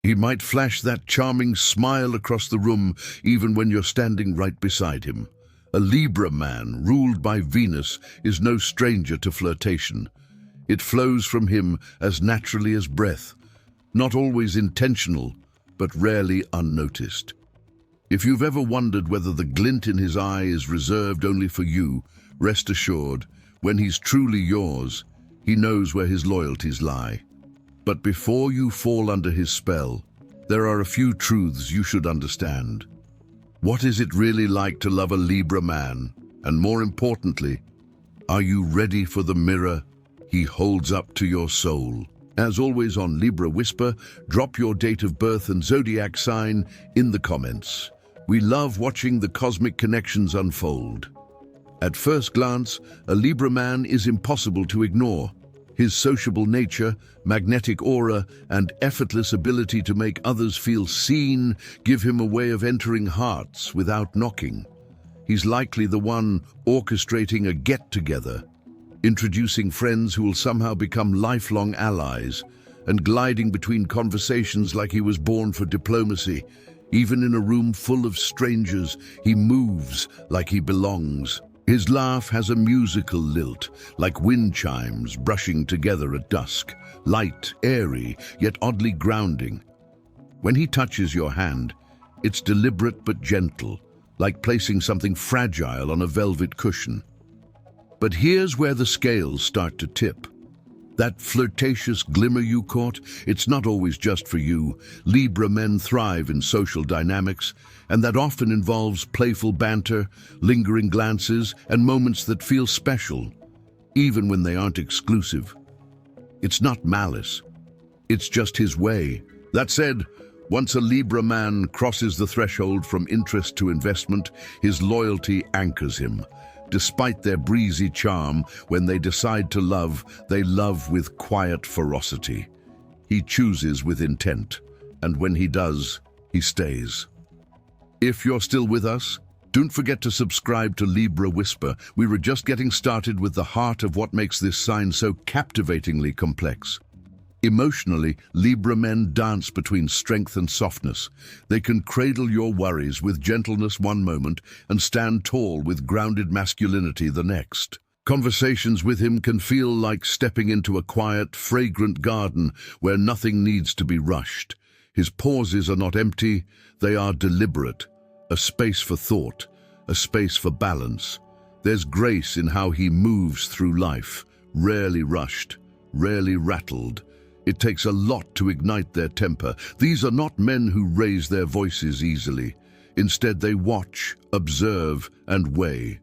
He might flash that charming smile across the room even when you're standing right beside him. A Libra man, ruled by Venus, is no stranger to flirtation. It flows from him as naturally as breath, not always intentional, but rarely unnoticed. If you've ever wondered whether the glint in his eye is reserved only for you, rest assured, when he's truly yours, he knows where his loyalties lie. But before you fall under his spell, there are a few truths you should understand. What is it really like to love a Libra man? And more importantly, are you ready for the mirror he holds up to your soul? As always on Libra Whisper, drop your date of birth and zodiac sign in the comments. We love watching the cosmic connections unfold. At first glance, a Libra man is impossible to ignore. His sociable nature, magnetic aura, and effortless ability to make others feel seen give him a way of entering hearts without knocking. He's likely the one orchestrating a get-together, introducing friends who will somehow become lifelong allies, and gliding between conversations like he was born for diplomacy. Even in a room full of strangers, he moves like he belongs. His laugh has a musical lilt, like wind chimes brushing together at dusk, light, airy, yet oddly grounding. When he touches your hand, it's deliberate but gentle, like placing something fragile on a velvet cushion. But here's where the scales start to tip. That flirtatious glimmer you caught, it's not always just for you. Libra men thrive in social dynamics, and that often involves playful banter, lingering glances, and moments that feel special, even when they aren't exclusive. It's not malice. It's just his way. That said, once a Libra man crosses the threshold from interest to investment, his loyalty anchors him. Despite their breezy charm, when they decide to love, they love with quiet ferocity. He chooses with intent, and when he does, he stays. If you're still with us, don't forget to subscribe to Libra Whisper. We were just getting started with the heart of what makes this sign so captivatingly complex. Emotionally, Libra men dance between strength and softness. They can cradle your worries with gentleness one moment and stand tall with grounded masculinity the next. Conversations with him can feel like stepping into a quiet, fragrant garden where nothing needs to be rushed. His pauses are not empty, they are deliberate. A space for thought, a space for balance. There's grace in how he moves through life, rarely rushed, rarely rattled. It takes a lot to ignite their temper. These are not men who raise their voices easily. Instead, they watch, observe, and weigh.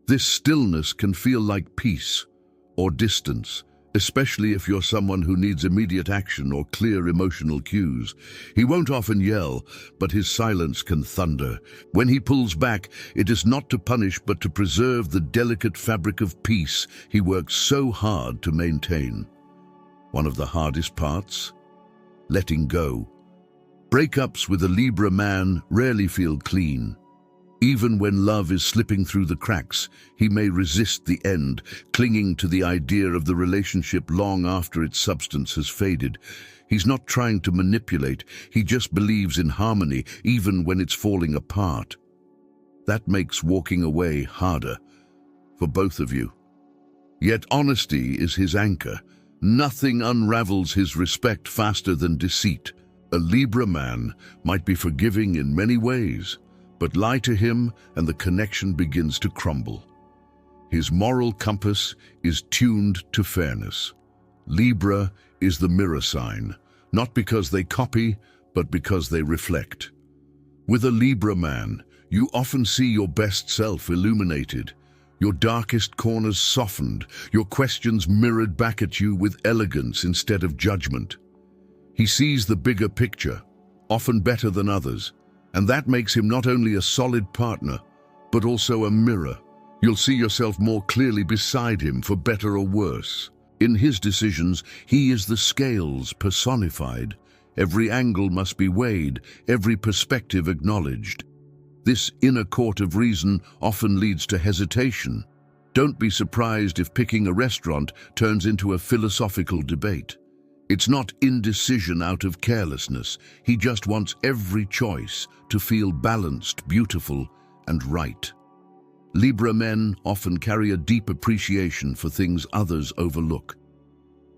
This stillness can feel like peace or distance, especially if you're someone who needs immediate action or clear emotional cues. He won't often yell, but his silence can thunder. When he pulls back, it is not to punish but to preserve the delicate fabric of peace he works so hard to maintain. One of the hardest parts? Letting go. Breakups with a Libra man rarely feel clean. Even when love is slipping through the cracks, he may resist the end, clinging to the idea of the relationship long after its substance has faded. He's not trying to manipulate, he just believes in harmony, even when it's falling apart. That makes walking away harder for both of you. Yet honesty is his anchor. Nothing unravels his respect faster than deceit. A Libra man might be forgiving in many ways, but lie to him and the connection begins to crumble. His moral compass is tuned to fairness. Libra is the mirror sign, not because they copy, but because they reflect. With a Libra man, you often see your best self illuminated, your darkest corners softened, your questions mirrored back at you with elegance instead of judgment. He sees the bigger picture, often better than others, and that makes him not only a solid partner, but also a mirror. You'll see yourself more clearly beside him, for better or worse. In his decisions, he is the scales personified. Every angle must be weighed, every perspective acknowledged. This inner court of reason often leads to hesitation. Don't be surprised if picking a restaurant turns into a philosophical debate. It's not indecision out of carelessness. He just wants every choice to feel balanced, beautiful, and right. Libra men often carry a deep appreciation for things others overlook.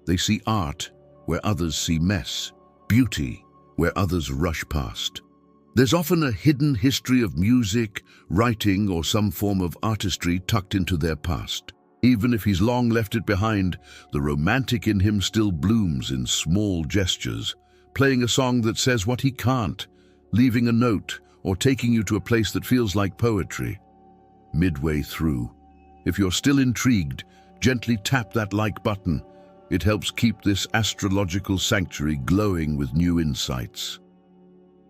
They see art where others see mess, beauty where others rush past. There's often a hidden history of music, writing, or some form of artistry tucked into their past. Even if he's long left it behind, the romantic in him still blooms in small gestures, playing a song that says what he can't, leaving a note, or taking you to a place that feels like poetry. Midway through, if you're still intrigued, gently tap that like button. It helps keep this astrological sanctuary glowing with new insights.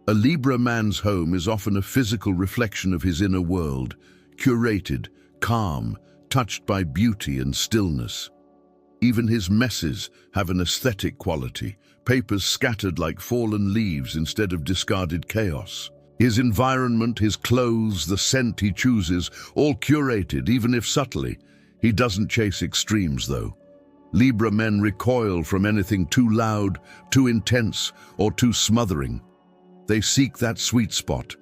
A Libra man's home is often a physical reflection of his inner world, curated, calm, touched by beauty and stillness. Even his messes have an aesthetic quality, papers scattered like fallen leaves instead of discarded chaos. His environment, his clothes, the scent he chooses, all curated, even if subtly. He doesn't chase extremes, though. Libra men recoil from anything too loud, too intense, or too smothering. They seek that sweet spot,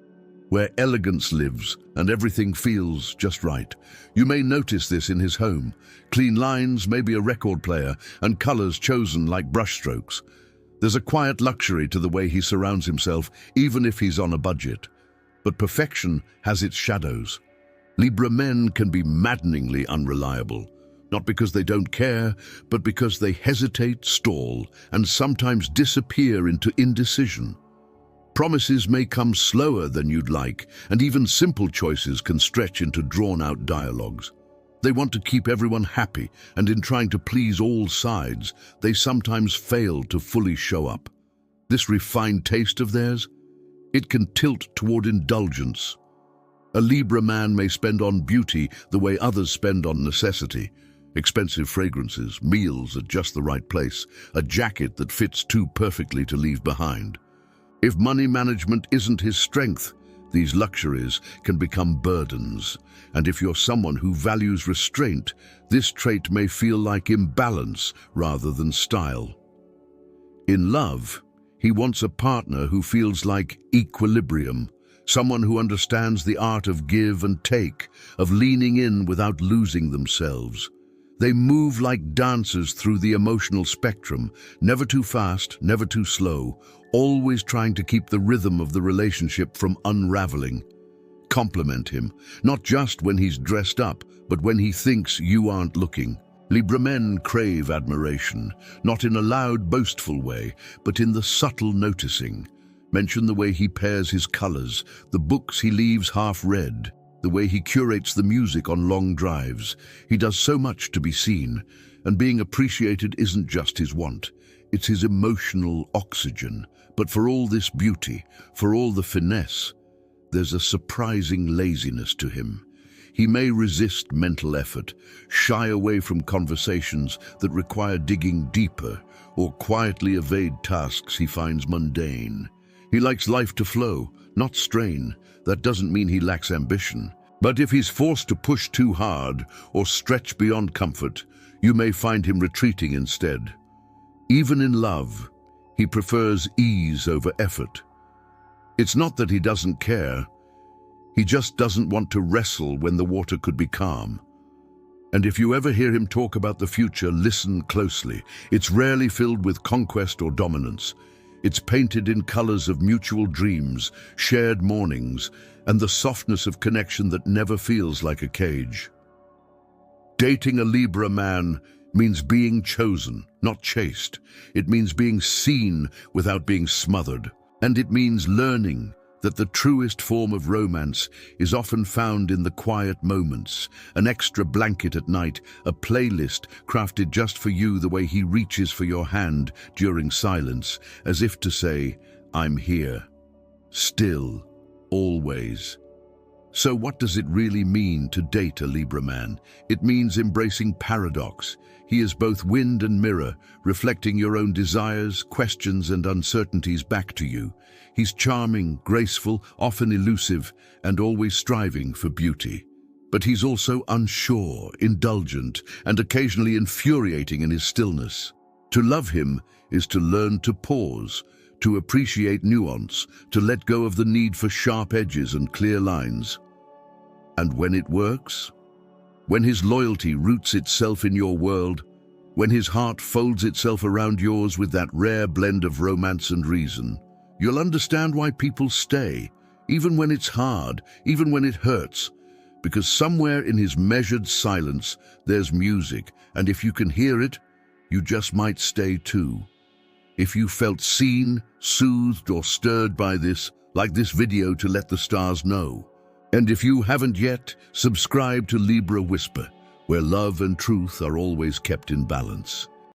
where elegance lives and everything feels just right. You may notice this in his home. Clean lines, maybe a record player, and colors chosen like brushstrokes. There's a quiet luxury to the way he surrounds himself, even if he's on a budget. But perfection has its shadows. Libra men can be maddeningly unreliable, not because they don't care, but because they hesitate, stall, and sometimes disappear into indecision. Promises may come slower than you'd like, and even simple choices can stretch into drawn-out dialogues. They want to keep everyone happy, and in trying to please all sides, they sometimes fail to fully show up. This refined taste of theirs, it can tilt toward indulgence. A Libra man may spend on beauty the way others spend on necessity. Expensive fragrances, meals at just the right place, a jacket that fits too perfectly to leave behind. If money management isn't his strength, these luxuries can become burdens. And if you're someone who values restraint, this trait may feel like imbalance rather than style. In love, he wants a partner who feels like equilibrium, someone who understands the art of give and take, of leaning in without losing themselves. They move like dancers through the emotional spectrum, never too fast, never too slow, always trying to keep the rhythm of the relationship from unraveling. Compliment him, not just when he's dressed up, but when he thinks you aren't looking. Libra men crave admiration, not in a loud, boastful way, but in the subtle noticing. Mention the way he pairs his colors, the books he leaves half read, the way he curates the music on long drives. He does so much to be seen, and being appreciated isn't just his want. It's his emotional oxygen. But for all this beauty, for all the finesse, there's a surprising laziness to him. He may resist mental effort, shy away from conversations that require digging deeper, or quietly evade tasks he finds mundane. He likes life to flow, not strain. That doesn't mean he lacks ambition. But if he's forced to push too hard or stretch beyond comfort, you may find him retreating instead. Even in love, he prefers ease over effort. It's not that he doesn't care. He just doesn't want to wrestle when the water could be calm. And if you ever hear him talk about the future, listen closely. It's rarely filled with conquest or dominance. It's painted in colors of mutual dreams, shared mornings, and the softness of connection that never feels like a cage. Dating a Libra man means being chosen, not chased. It means being seen without being smothered. And it means learning that the truest form of romance is often found in the quiet moments, an extra blanket at night, a playlist crafted just for you, the way he reaches for your hand during silence, as if to say, I'm here, still, always. So what does it really mean to date a Libra man? It means embracing paradox. He is both wind and mirror, reflecting your own desires, questions, and uncertainties back to you. He's charming, graceful, often elusive, and always striving for beauty. But he's also unsure, indulgent, and occasionally infuriating in his stillness. To love him is to learn to pause, to appreciate nuance, to let go of the need for sharp edges and clear lines. And when it works, when his loyalty roots itself in your world, when his heart folds itself around yours with that rare blend of romance and reason, you'll understand why people stay, even when it's hard, even when it hurts, because somewhere in his measured silence there's music, and if you can hear it, you just might stay too. If you felt seen, soothed, or stirred by this, like this video to let the stars know. And if you haven't yet, subscribe to Libra Whisper, where love and truth are always kept in balance.